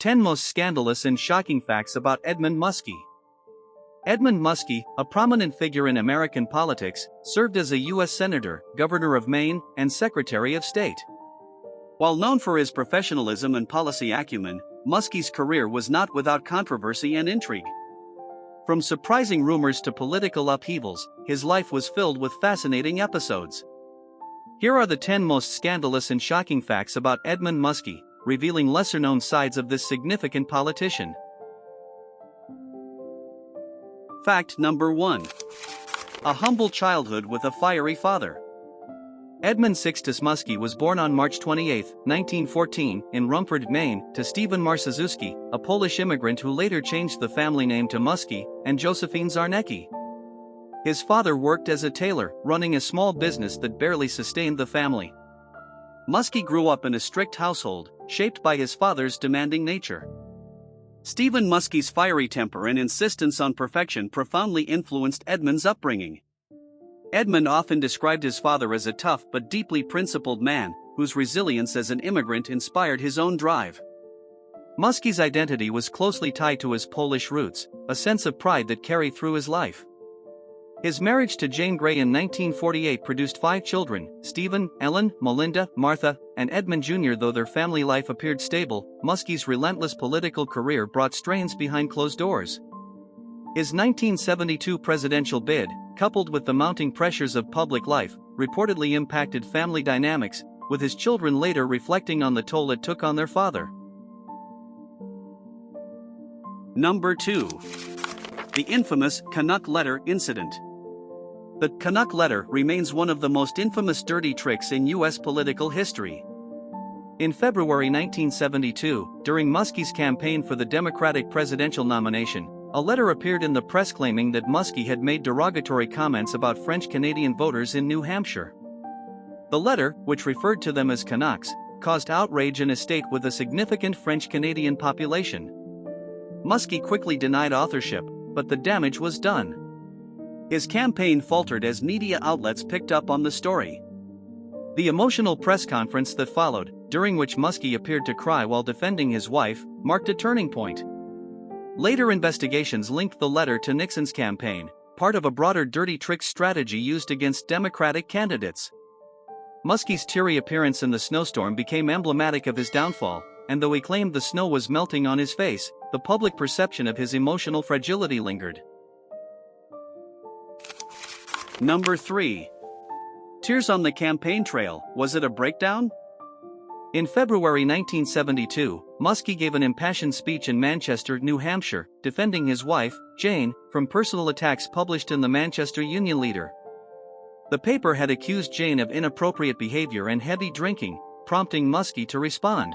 10 Most Scandalous and Shocking Facts About Edmund Muskie. Edmund Muskie, a prominent figure in American politics, served as a U.S. Senator, Governor of Maine, and Secretary of State. While known for his professionalism and policy acumen, Muskie's career was not without controversy and intrigue. From surprising rumors to political upheavals, his life was filled with fascinating episodes. Here are the 10 most scandalous and shocking facts about Edmund Muskie, revealing lesser-known sides of this significant politician. Fact number 1. A humble childhood with a fiery father. Edmund Sixtus Muskie was born on March 28, 1914, in Rumford, Maine, to Stephen Marszewski, a Polish immigrant who later changed the family name to Muskie, and Josephine Zarnecki. His father worked as a tailor, running a small business that barely sustained the family. Muskie grew up in a strict household, shaped by his father's demanding nature. Stephen Muskie's fiery temper and insistence on perfection profoundly influenced Edmund's upbringing. Edmund often described his father as a tough but deeply principled man, whose resilience as an immigrant inspired his own drive. Muskie's identity was closely tied to his Polish roots, a sense of pride that carried through his life. His marriage to Jane Grey in 1948 produced 5 children: Stephen, Ellen, Melinda, Martha, and Edmund Jr. Though their family life appeared stable, Muskie's relentless political career brought strains behind closed doors. His 1972 presidential bid, coupled with the mounting pressures of public life, reportedly impacted family dynamics, with his children later reflecting on the toll it took on their father. Number 2. The infamous Canuck letter incident. The Canuck letter remains one of the most infamous dirty tricks in U.S. political history. In February 1972, during Muskie's campaign for the Democratic presidential nomination, a letter appeared in the press claiming that Muskie had made derogatory comments about French-Canadian voters in New Hampshire. The letter, which referred to them as Canucks, caused outrage in a state with a significant French-Canadian population. Muskie quickly denied authorship, but the damage was done. His campaign faltered as media outlets picked up on the story. The emotional press conference that followed, during which Muskie appeared to cry while defending his wife, marked a turning point. Later investigations linked the letter to Nixon's campaign, part of a broader dirty trick strategy used against Democratic candidates. Muskie's teary appearance in the snowstorm became emblematic of his downfall, and though he claimed the snow was melting on his face, the public perception of his emotional fragility lingered. Number 3. Tears on the campaign trail. Was it a breakdown? In February 1972, Muskie gave an impassioned speech in Manchester, New Hampshire, defending his wife, Jane, from personal attacks published in the Manchester Union Leader. The paper had accused Jane of inappropriate behavior and heavy drinking, prompting Muskie to respond.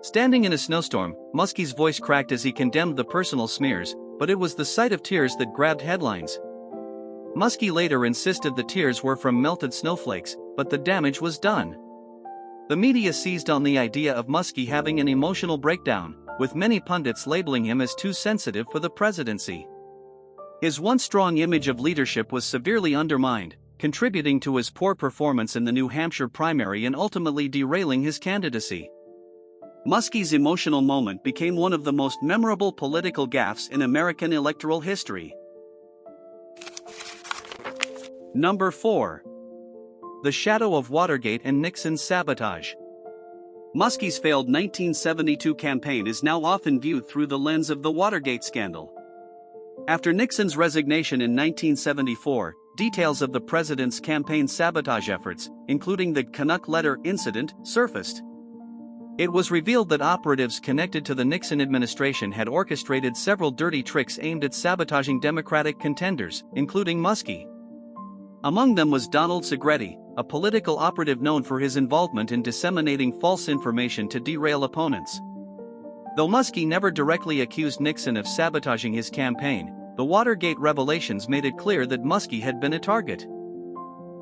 Standing in a snowstorm, Muskie's voice cracked as he condemned the personal smears, but it was the sight of tears that grabbed headlines. Muskie later insisted the tears were from melted snowflakes, but the damage was done. The media seized on the idea of Muskie having an emotional breakdown, with many pundits labeling him as too sensitive for the presidency. His once strong image of leadership was severely undermined, contributing to his poor performance in the New Hampshire primary and ultimately derailing his candidacy. Muskie's emotional moment became one of the most memorable political gaffes in American electoral history. Number 4. The shadow of Watergate and Nixon's sabotage. Muskie's failed 1972 campaign is now often viewed through the lens of the Watergate scandal. After Nixon's resignation in 1974, details of the president's campaign sabotage efforts, including the Canuck letter incident, surfaced. It was revealed that operatives connected to the Nixon administration had orchestrated several dirty tricks aimed at sabotaging Democratic contenders, including Muskie. Among them was Donald Segretti, a political operative known for his involvement in disseminating false information to derail opponents. Though Muskie never directly accused Nixon of sabotaging his campaign, the Watergate revelations made it clear that Muskie had been a target.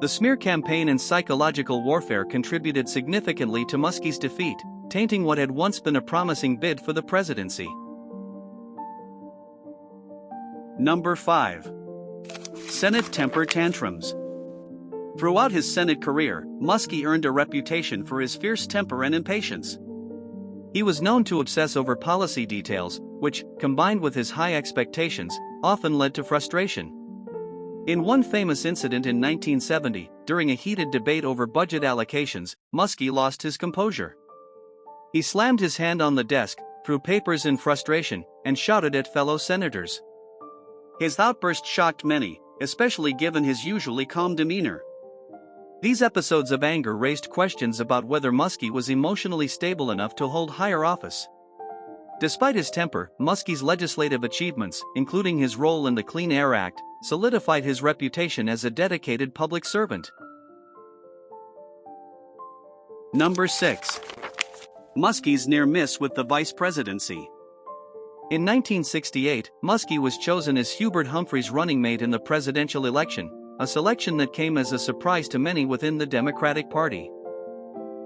The smear campaign and psychological warfare contributed significantly to Muskie's defeat, tainting what had once been a promising bid for the presidency. Number 5. Senate temper tantrums. Throughout his Senate career, Muskie earned a reputation for his fierce temper and impatience. He was known to obsess over policy details, which, combined with his high expectations, often led to frustration. In one famous incident in 1970, during a heated debate over budget allocations, Muskie lost his composure. He slammed his hand on the desk, threw papers in frustration, and shouted at fellow senators. His outburst shocked many, especially given his usually calm demeanor. These episodes of anger raised questions about whether Muskie was emotionally stable enough to hold higher office. Despite his temper, Muskie's legislative achievements, including his role in the Clean Air Act, solidified his reputation as a dedicated public servant. Number 6. Muskie's near miss with the vice presidency. In 1968, Muskie was chosen as Hubert Humphrey's running mate in the presidential election, a selection that came as a surprise to many within the Democratic Party.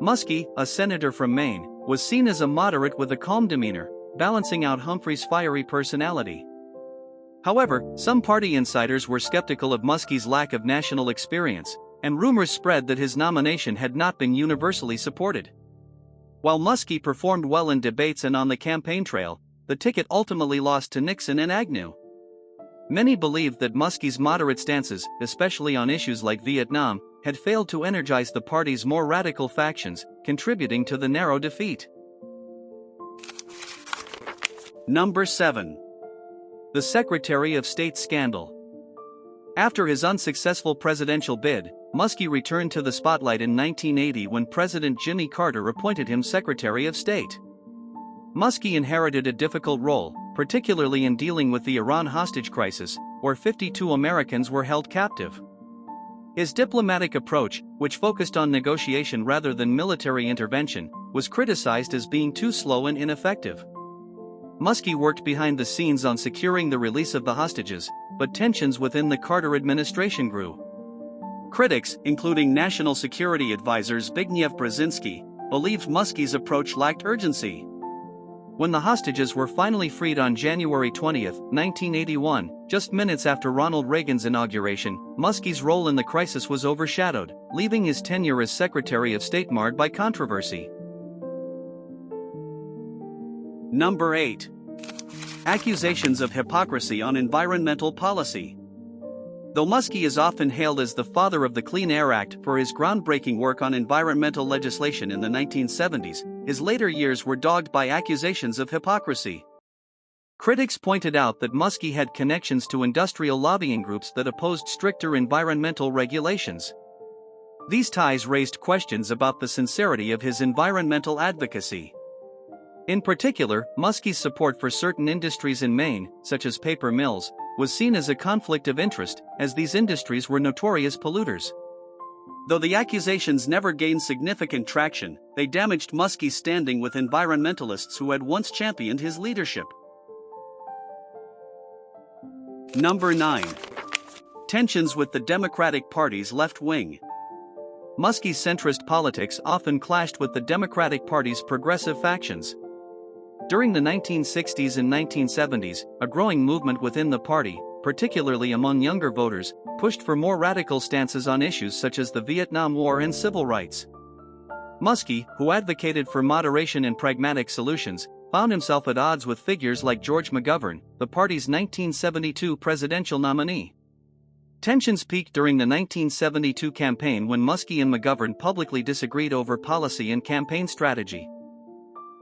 Muskie, a senator from Maine, was seen as a moderate with a calm demeanor, balancing out Humphrey's fiery personality. However, some party insiders were skeptical of Muskie's lack of national experience, and rumors spread that his nomination had not been universally supported. While Muskie performed well in debates and on the campaign trail, the ticket ultimately lost to Nixon and Agnew. Many believed that Muskie's moderate stances, especially on issues like Vietnam, had failed to energize the party's more radical factions, contributing to the narrow defeat. Number 7. The Secretary of State scandal. After his unsuccessful presidential bid, Muskie returned to the spotlight in 1980 when President Jimmy Carter appointed him Secretary of State. Muskie inherited a difficult role, particularly in dealing with the Iran hostage crisis, where 52 Americans were held captive. His diplomatic approach, which focused on negotiation rather than military intervention, was criticized as being too slow and ineffective. Muskie worked behind the scenes on securing the release of the hostages, but tensions within the Carter administration grew. Critics, including National Security Advisor Zbigniew Brzezinski, believed Muskie's approach lacked urgency. When the hostages were finally freed on January 20, 1981, just minutes after Ronald Reagan's inauguration, Muskie's role in the crisis was overshadowed, leaving his tenure as Secretary of State marred by controversy. Number 8. Accusations of hypocrisy on environmental policy. Though Muskie is often hailed as the father of the Clean Air Act for his groundbreaking work on environmental legislation in the 1970s, his later years were dogged by accusations of hypocrisy. Critics pointed out that Muskie had connections to industrial lobbying groups that opposed stricter environmental regulations. These ties raised questions about the sincerity of his environmental advocacy. In particular, Muskie's support for certain industries in Maine, such as paper mills, was seen as a conflict of interest, as these industries were notorious polluters. Though the accusations never gained significant traction, they damaged Muskie's standing with environmentalists who had once championed his leadership. Number 9. Tensions with the Democratic Party's left wing. Muskie's centrist politics often clashed with the Democratic Party's progressive factions. During the 1960s and 1970s, a growing movement within the party, particularly among younger voters, pushed for more radical stances on issues such as the Vietnam War and civil rights. Muskie, who advocated for moderation and pragmatic solutions, found himself at odds with figures like George McGovern, the party's 1972 presidential nominee. Tensions peaked during the 1972 campaign when Muskie and McGovern publicly disagreed over policy and campaign strategy.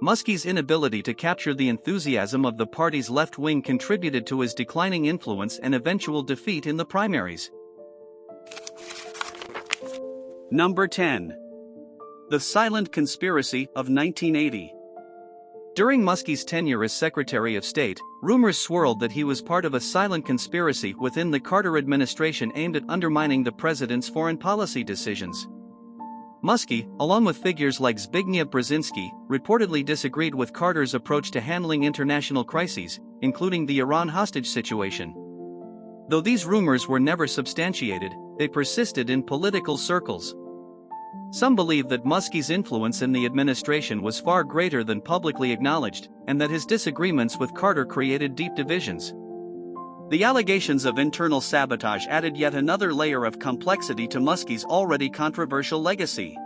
Muskie's inability to capture the enthusiasm of the party's left wing contributed to his declining influence and eventual defeat in the primaries. Number 10. The Silent Conspiracy of 1980. During Muskie's tenure as Secretary of State, rumors swirled that he was part of a silent conspiracy within the Carter administration aimed at undermining the president's foreign policy decisions. Muskie, along with figures like Zbigniew Brzezinski, reportedly disagreed with Carter's approach to handling international crises, including the Iran hostage situation. Though these rumors were never substantiated, they persisted in political circles. Some believe that Muskie's influence in the administration was far greater than publicly acknowledged, and that his disagreements with Carter created deep divisions. The allegations of internal sabotage added yet another layer of complexity to Muskie's already controversial legacy.